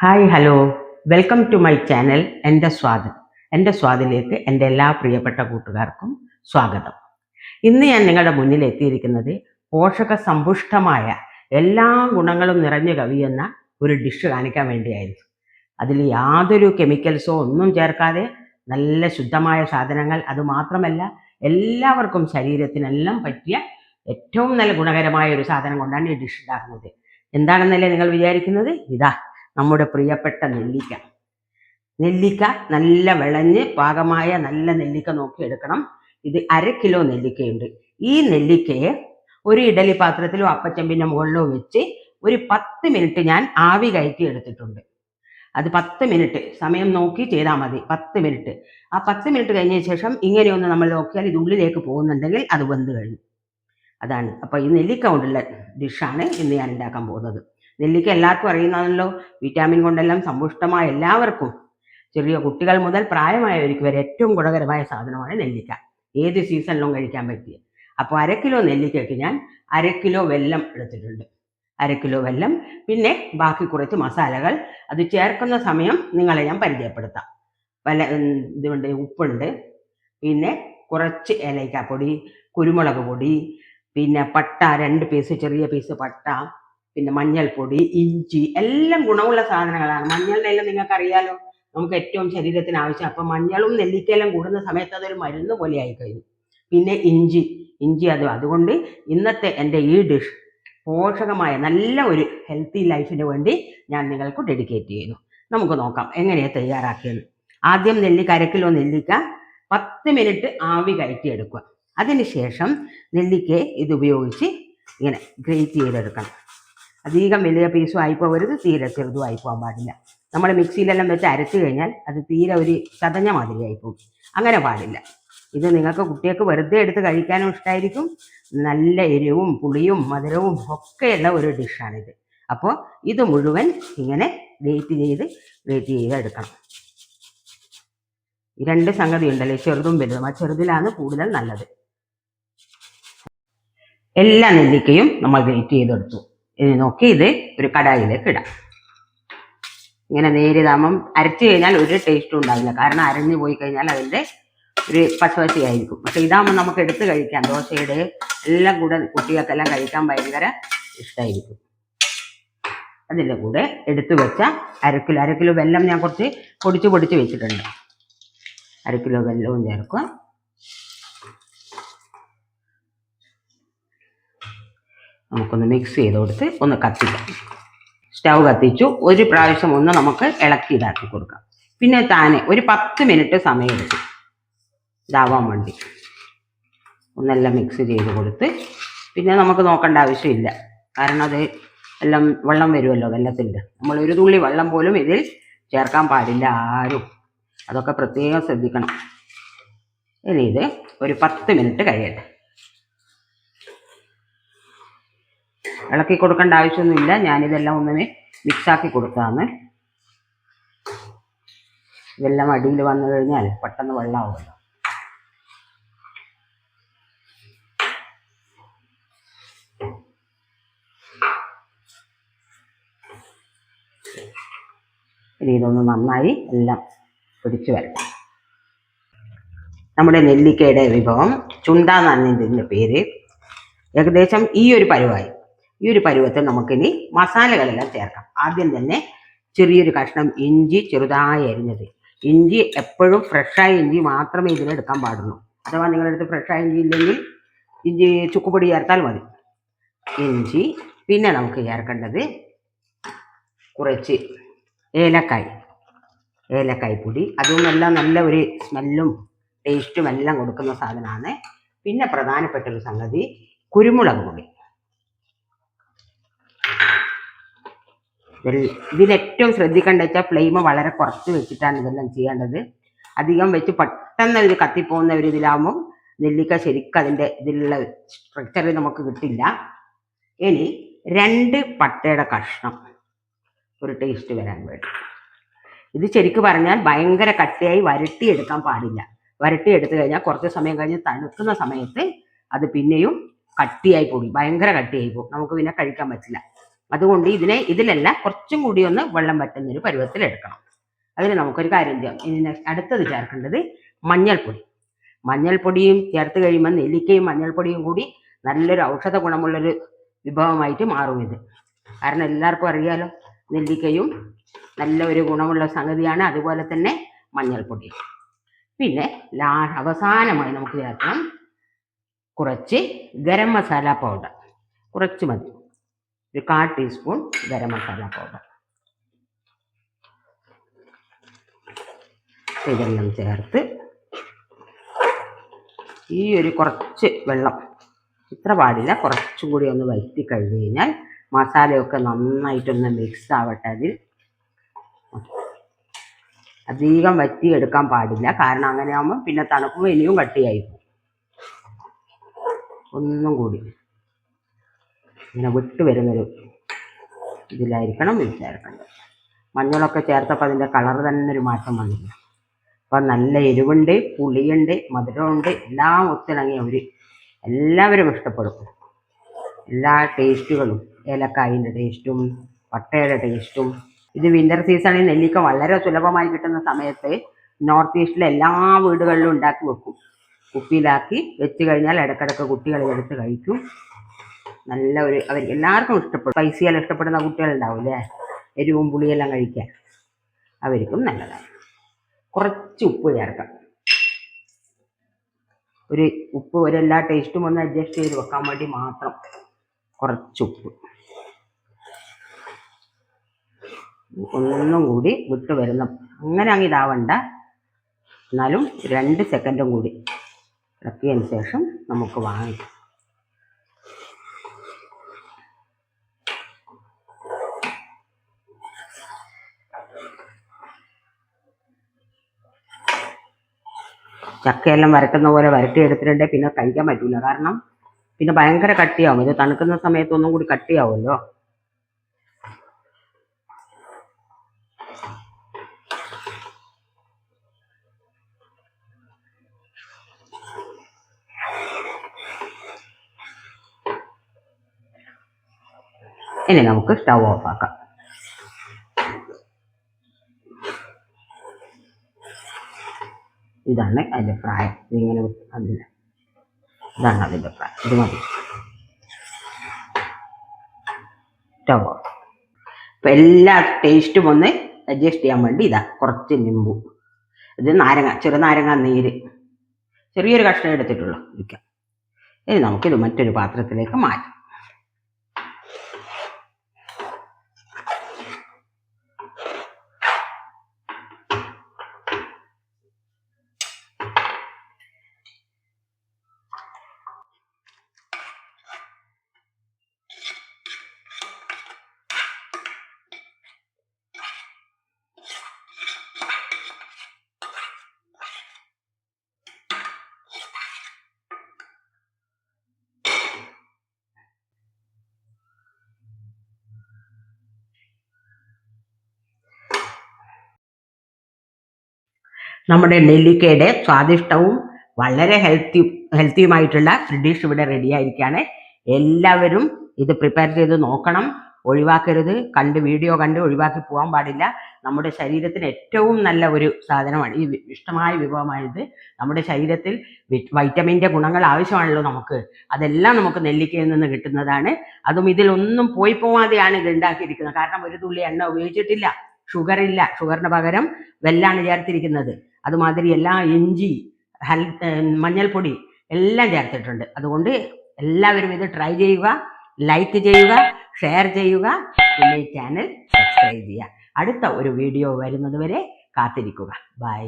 Hi hello, welcome to my channel എൻ്റെ സ്വാദിലേക്ക് എൻ്റെ എല്ലാ പ്രിയപ്പെട്ട കൂട്ടുകാർക്കും സ്വാഗതം. ഇന്ന് ഞാൻ നിങ്ങളുടെ മുന്നിൽ എത്തിയിരിക്കുന്നത് പോഷക സമ്പുഷ്ടമായ എല്ലാ ഗുണങ്ങളും നിറഞ്ഞു കവിയുന്ന ഒരു ഡിഷ് കാണിക്കാൻ വേണ്ടിയായിരുന്നു. അതിൽ യാതൊരു കെമിക്കൽസോ ഒന്നും ചേർക്കാതെ നല്ല ശുദ്ധമായ സാധനങ്ങൾ, അതുമാത്രമല്ല എല്ലാവർക്കും ശരീരത്തിനെല്ലാം പറ്റിയ ഏറ്റവും നല്ല ഗുണകരമായ ഒരു സാധനം കൊണ്ടാണ് ഈ ഡിഷ് ഉണ്ടാക്കുന്നത്. എന്താണെന്നല്ലേ നിങ്ങൾ വിചാരിക്കുന്നത്? ഇതാ നമ്മുടെ പ്രിയപ്പെട്ട നെല്ലിക്ക നല്ല വിളഞ്ഞ് പാകമായ നല്ല നെല്ലിക്ക നോക്കി എടുക്കണം. ഇത് 1/2 കിലോ നെല്ലിക്കയുണ്ട്. ഈ നെല്ലിക്കയെ ഒരു ഇഡലി പാത്രത്തിലോ അപ്പച്ചെമ്പിൻ്റെ മുകളിലോ വെച്ച് ഒരു 10 മിനിറ്റ് ഞാൻ ആവി കയറ്റി എടുത്തിട്ടുണ്ട്. അത് 10 മിനിറ്റ് സമയം നോക്കി ചെയ്താൽ മതി. 10 മിനിറ്റ്. ആ 10 മിനിറ്റ് കഴിഞ്ഞ ശേഷം ഇങ്ങനെയൊന്ന് നമ്മൾ നോക്കിയാൽ ഇത് ഉള്ളിലേക്ക് പോകുന്നുണ്ടെങ്കിൽ അത് വെന്ത് കഴിഞ്ഞു. അതാണ്. അപ്പോൾ ഈ നെല്ലിക്ക കൊണ്ടുള്ള ഡിഷാണ് ഇന്ന് ഞാൻ ഉണ്ടാക്കാൻ പോകുന്നത്. നെല്ലിക്ക എല്ലാവർക്കും അറിയുന്നതാണല്ലോ. വിറ്റാമിൻ കൊണ്ടെല്ലാം സമ്പുഷ്ടമായ എല്ലാവർക്കും, ചെറിയ കുട്ടികൾ മുതൽ പ്രായമായവർക്ക് വരെ ഏറ്റവും ഗുണകരമായ സാധനമാണ് നെല്ലിക്ക. ഏത് സീസണിലും കഴിക്കാൻ പറ്റിയ. അപ്പോൾ 1/2 കിലോ നെല്ലിക്കയ്ക്ക് ഞാൻ 1/2 കിലോ വെല്ലം എടുത്തിട്ടുണ്ട്. 1/2 കിലോ വെല്ലം, പിന്നെ ബാക്കി കുറച്ച് മസാലകൾ. അത് ചേർക്കുന്ന സമയം നിങ്ങളെ ഞാൻ പരിചയപ്പെടുത്താം. ഇതുണ്ട്, ഉപ്പുണ്ട്, പിന്നെ കുറച്ച് ഏലക്കാപ്പൊടി, കുരുമുളക് പൊടി, പിന്നെ പട്ട 2 പീസ്, ചെറിയ പീസ് പട്ട, പിന്നെ മഞ്ഞൾപ്പൊടി, ഇഞ്ചി, എല്ലാം ഗുണമുള്ള സാധനങ്ങളാണ്. മഞ്ഞളുടെ എല്ലാം നിങ്ങൾക്ക് അറിയാലോ, നമുക്ക് ഏറ്റവും ശരീരത്തിന് ആവശ്യം. അപ്പം മഞ്ഞളും നെല്ലിക്കയെല്ലാം കൂടുന്ന സമയത്ത് അതൊരു മരുന്ന് പോലെ ആയിക്കഴിഞ്ഞു. പിന്നെ ഇഞ്ചി അതുകൊണ്ട് ഇന്നത്തെ എൻ്റെ ഈ ഡിഷ് പോഷകമായ നല്ല ഒരു ഹെൽത്തി ലൈഫിന് വേണ്ടി ഞാൻ നിങ്ങൾക്ക് ഡെഡിക്കേറ്റ് ചെയ്യുന്നു. നമുക്ക് നോക്കാം എങ്ങനെയാണ് തയ്യാറാക്കിയത്. ആദ്യം 1/2 കിലോ നെല്ലിക്ക 10 മിനിറ്റ് ആവി കയറ്റിയെടുക്കുക. അതിനുശേഷം നെല്ലിക്കയെ ഇതുപയോഗിച്ച് ഇങ്ങനെ ഗ്രേറ്റ് ചെയ്തെടുക്കണം. അധികം വലിയ പീസും ആയിപ്പോകരുത്, തീരെ ചെറുതും ആയിപ്പോകാൻ പാടില്ല. നമ്മൾ മിക്സിയിലെല്ലാം വെച്ച് അരച്ച് കഴിഞ്ഞാൽ അത് തീരെ ഒരു ചതഞ്ഞ മാതിരി ആയിപ്പോകും. അങ്ങനെ പാടില്ല. ഇത് നിങ്ങൾക്ക് കുട്ടികൾക്ക് വെറുതെ എടുത്ത് കഴിക്കാനും ഇഷ്ടമായിരിക്കും. നല്ല എരിവും പുളിയും മധുരവും ഒക്കെയുള്ള ഒരു ഡിഷാണിത്. അപ്പോൾ ഇത് മുഴുവൻ ഇങ്ങനെ ഗ്രേറ്റ് ചെയ്ത് എടുക്കണം. 2 സംഗതി ഉണ്ടല്ലേ, ചെറുതും വലുതും. ആ ചെറുതിലാണ് കൂടുതൽ നല്ലത്. എല്ലാ നെല്ലിക്കയും നമ്മൾ ഗ്രേറ്റ് ചെയ്തെടുത്തു. ഇനി നോക്കി ഇത് ഒരു കടായിലേക്ക് ഇടാം. ഇങ്ങനെ നേരിതാകുമ്പം അരച്ച് കഴിഞ്ഞാൽ ഒരു ടേസ്റ്റും ഉണ്ടാവില്ല. കാരണം അരഞ്ഞു പോയി കഴിഞ്ഞാൽ അതിൻ്റെ ഒരു പശുവശയായിരിക്കും. പക്ഷെ ഇതാകുമ്പോൾ നമുക്ക് എടുത്ത് കഴിക്കാം. ദോശയുടെ എല്ലാം കൂടെ കുട്ടികൾക്കെല്ലാം കഴിക്കാൻ ഭയങ്കര ഇഷ്ടമായിരിക്കും. അതിൻ്റെ കൂടെ എടുത്തു വെച്ച 1/2 കിലോ വെല്ലം ഞാൻ കുറച്ച് പൊടിച്ച് വെച്ചിട്ടുണ്ട്. 1/2 കിലോ വെല്ലവും ചേർക്കുക. നമുക്കൊന്ന് മിക്സ് ചെയ്ത് കൊടുത്ത് ഒന്ന് കത്തിക്കാം. സ്റ്റൗ കത്തിച്ചു. ഒരു പ്രാവശ്യം ഒന്ന് നമുക്ക് ഇളക്കി കൊടുക്കാം. പിന്നെ താനെ ഒരു 10 മിനിറ്റ് സമയം എടുക്കും ഇതാവാൻ വേണ്ടി. ഒന്നെല്ലാം മിക്സ് ചെയ്ത് കൊടുത്ത് പിന്നെ നമുക്ക് നോക്കേണ്ട ആവശ്യമില്ല. കാരണം അത് എല്ലാം വെള്ളം വരുമല്ലോ വെള്ളത്തിൻ്റെ. നമ്മൾ ഒരു തുള്ളി വെള്ളം പോലും ഇതിൽ ചേർക്കാൻ പാടില്ല ആരും. അതൊക്കെ പ്രത്യേകം ശ്രദ്ധിക്കണം. ഇനി ഇത് ഒരു 10 മിനിറ്റ് കഴിയട്ടെ. ഇളക്കി കൊടുക്കേണ്ട ആവശ്യമൊന്നുമില്ല. ഞാനിതെല്ലാം ഒന്നിനെ മിക്സാക്കി കൊടുത്തതാണ്. ഇതെല്ലാം അടിയിൽ വന്നു കഴിഞ്ഞാൽ പെട്ടെന്ന് വെള്ളമാവുമല്ലോ. ഇനി ഇതൊന്ന് നന്നായി എല്ലാം പിടിച്ചു വരട്ടെ. നമ്മുടെ നെല്ലിക്കയുടെ വിഭവം ചുണ്ടാന്നാണ് ഇതിൻ്റെ പേര്. ഏകദേശം ഈ ഒരു പരുവത്തിൽ നമുക്കിനി മസാലകളെല്ലാം ചേർക്കാം. ആദ്യം തന്നെ ചെറിയൊരു കഷ്ണം ഇഞ്ചി ചെറുതായി അരിഞ്ഞത്. ഇഞ്ചി എപ്പോഴും ഫ്രഷായ ഇഞ്ചി മാത്രമേ ഇതിലെടുക്കാൻ പാടുള്ളൂ. അഥവാ നിങ്ങളടുത്ത് ഫ്രഷായ ഇഞ്ചി ഇല്ലെങ്കിൽ ഇഞ്ചി ചുക്കുപൊടി ചേർത്താൽ മതി. ഇഞ്ചി. പിന്നെ നമുക്ക് ചേർക്കേണ്ടത് കുറച്ച് ഏലക്കായ് പൊടി. അതും എല്ലാം നല്ല ഒരു സ്മെല്ലും ടേസ്റ്റും എല്ലാം കൊടുക്കുന്ന സാധനമാണ്. പിന്നെ പ്രധാനപ്പെട്ടൊരു സംഗതി കുരുമുളക് പൊടി. ഇതിലേറ്റവും ശ്രദ്ധിക്കേണ്ട വെച്ചാൽ ഫ്ലെയിം വളരെ കുറച്ച് വെച്ചിട്ടാണ് ഇതെല്ലാം ചെയ്യേണ്ടത്. അധികം വെച്ച് പെട്ടെന്ന് ഇത് കത്തിപ്പോകുന്ന ഒരു ഇതിലാകുമ്പോൾ നെല്ലിക്ക ശരിക്കും അതിൻ്റെ ഇതിലുള്ള സ്ട്രക്ചർ നമുക്ക് കിട്ടില്ല. ഇനി 2 പട്ടയുടെ കഷ്ണം ഒരു ടേസ്റ്റ് വരാൻ വേണ്ടി. ഇത് ശരിക്കും പറഞ്ഞാൽ ഭയങ്കര കട്ടിയായി വരട്ടിയെടുക്കാൻ പാടില്ല. വരട്ടിയെടുത്ത് കഴിഞ്ഞാൽ കുറച്ച് സമയം കഴിഞ്ഞ് തണുക്കുന്ന സമയത്ത് അത് പിന്നെയും കട്ടിയായി പോകും. ഭയങ്കര കട്ടിയായി പോകും. നമുക്ക് പിന്നെ കഴിക്കാൻ പറ്റില്ല. അതുകൊണ്ട് ഇതിലെല്ലാം കുറച്ചും കൂടി ഒന്ന് വെള്ളം വറ്റുന്നൊരു പരുവത്തിലെടുക്കണം. അതിന് നമുക്കൊരു കാര്യം ചെയ്യാം. ഇനി അടുത്തത് ചേർക്കേണ്ടത് മഞ്ഞൾപ്പൊടി. മഞ്ഞൾപ്പൊടിയും ചേർത്ത് കഴിയുമ്പോൾ നെല്ലിക്കയും മഞ്ഞൾപ്പൊടിയും കൂടി നല്ലൊരു ഔഷധ ഗുണമുള്ളൊരു വിഭവമായിട്ട് മാറും ഇത്. കാരണം എല്ലാവർക്കും അറിയാലോ, നെല്ലിക്കയും നല്ല ഒരു ഗുണമുള്ള സംഗതിയാണ്, അതുപോലെ തന്നെ മഞ്ഞൾപ്പൊടി. പിന്നെ അവസാനമായി നമുക്ക് ചേർക്കണം കുറച്ച് ഗരം മസാല പൗഡർ. കുറച്ച് മതി, ഒരു 1/4 ടീസ്പൂൺ ഗരം മസാല പൗഡർ. ഇതെല്ലാം ചേർത്ത് ഈ ഒരു കുറച്ച് വെള്ളം, ഇത്ര പാടില്ല, കുറച്ചും കൂടി ഒന്ന് വറ്റി കഴിഞ്ഞ് കഴിഞ്ഞാൽ മസാലയൊക്കെ നന്നായിട്ടൊന്ന് മിക്സ് ആവട്ടെ. അതിൽ അധികം വറ്റിയെടുക്കാൻ പാടില്ല, കാരണം അങ്ങനെ ആകുമ്പോൾ പിന്നെ തണുക്കുമ്പോൾ ഇനിയും കട്ടിയായി പോകും. ഒന്നും കൂടി ഇങ്ങനെ വിട്ട് വരുന്നൊരു ഇതിലായിരിക്കണം ഇത് ചേർക്കേണ്ടത്. മഞ്ഞളൊക്കെ ചേർത്തപ്പോൾ അതിൻ്റെ കളർ തന്നെ ഒരു മാറ്റം വന്നില്ല. അപ്പം നല്ല എരിവുണ്ട്, പുളിയുണ്ട്, മധുരമുണ്ട്, എല്ലാം ഒത്തിണങ്ങിയ എല്ലാവരും ഇഷ്ടപ്പെടും. എല്ലാ ടേസ്റ്റുകളും, ഏലക്കായിൻ്റെ ടേസ്റ്റും പട്ടയുടെ ടേസ്റ്റും. ഇത് വിൻ്റർ സീസണിൽ നെല്ലിക്ക വളരെ സുലഭമായി കിട്ടുന്ന സമയത്ത് നോർത്ത് ഈസ്റ്റിലെ എല്ലാ വീടുകളിലും ഉണ്ടാക്കി വെക്കും. കുപ്പിയിലാക്കി വെച്ച് കഴിഞ്ഞാൽ ഇടയ്ക്കിടയ്ക്ക് കുട്ടികൾ എടുത്ത് കഴിക്കും. നല്ല അവർക്ക് എല്ലാവർക്കും ഇഷ്ടപ്പെടും. സ്പൈസിയെല്ലാം ഇഷ്ടപ്പെടുന്ന കുട്ടികളുണ്ടാവില്ലേ, എരിവും പുളിയെല്ലാം കഴിക്കാൻ, അവർക്കും നല്ലതാണ്. കുറച്ച് ഉപ്പ് ചേർക്കാം. ഉപ്പ് എല്ലാ ടേസ്റ്റും ഒന്ന് അഡ്ജസ്റ്റ് ചെയ്ത് വെക്കാൻ വേണ്ടി മാത്രം കുറച്ച് ഉപ്പ്. ഒന്നും കൂടി വിട്ട് വരുന്ന, അങ്ങനെ അങ്ങ് ഇതാവണ്ട, എന്നാലും 2 സെക്കൻഡും കൂടി ഇറക്കിയതിന് ശേഷം നമുക്ക് വാങ്ങിക്കാം. ചക്കയെല്ലാം വരട്ടുന്ന പോലെ വരട്ടിയെടുത്തിട്ടുണ്ടെങ്കിൽ പിന്നെ കഴിക്കാൻ പറ്റില്ല, കാരണം പിന്നെ ഭയങ്കര കട്ടിയാവും. ഇത് തണുക്കുന്ന സമയത്ത് ഒന്നും കൂടി കട്ടിയാവുമല്ലോ. ഇനി നമുക്ക് സ്റ്റൗ ഓഫ് ആക്കാം. ഇതാണ് അതിൻ്റെ പ്രായം. ഇതിങ്ങനെ ഇതാണ് അതിൻ്റെ പ്രായം. ഇത് മതി. Stove off. ഇപ്പം എല്ലാ ടേസ്റ്റും ഒന്ന് അഡ്ജസ്റ്റ് ചെയ്യാൻ വേണ്ടി കുറച്ച് നിമ്പു, ഇത് ചെറുനാരങ്ങ നീര്, ചെറിയൊരു കഷ്ണം എടുത്തിട്ടുള്ളൂ ഇരിക്കാം. ഇനി നമുക്കിത് മറ്റൊരു പാത്രത്തിലേക്ക് മാറ്റാം. നമ്മുടെ നെല്ലിക്കയുടെ സ്വാദിഷ്ടവും വളരെ ഹെൽത്തിയുമായിട്ടുള്ള ഡിഷ് ഇവിടെ റെഡി ആയിരിക്കുകയാണ്. എല്ലാവരും ഇത് പ്രിപ്പയർ ചെയ്ത് നോക്കണം, ഒഴിവാക്കരുത്. വീഡിയോ കണ്ട് ഒഴിവാക്കി പോകാൻ പാടില്ല. നമ്മുടെ ശരീരത്തിന് ഏറ്റവും നല്ല ഒരു സാധനമാണ് ഈ ഇഷ്ടമായ വിഭവമായത്. നമ്മുടെ ശരീരത്തിൽ വൈറ്റമിൻ്റെ ഗുണങ്ങൾ ആവശ്യമാണല്ലോ നമുക്ക്, അതെല്ലാം നമുക്ക് നെല്ലിക്കയിൽ നിന്ന് കിട്ടുന്നതാണ്. അതും ഇതിലൊന്നും പോവാതെയാണ് ഇത് ഉണ്ടാക്കിയിരിക്കുന്നത്. കാരണം ഒരു തുള്ളി എണ്ണ ഉപയോഗിച്ചിട്ടില്ല, ഷുഗറില്ല, ഷുഗറിന് പകരം വെല്ലാണ് ചേർത്തിരിക്കുന്നത്. അതുമാതിരി ഇഞ്ചി, മഞ്ഞൾപ്പൊടി എല്ലാം ചേർത്തിട്ടുണ്ട്. അതുകൊണ്ട് എല്ലാവരും ഇത് ട്രൈ ചെയ്യുക, ലൈക്ക് ചെയ്യുക, ഷെയർ ചെയ്യുക, പിന്നെ ഈ ചാനൽ സബ്സ്ക്രൈബ് ചെയ്യുക. അടുത്ത ഒരു വീഡിയോ വരുന്നത് വരെ കാത്തിരിക്കുക. ബൈ.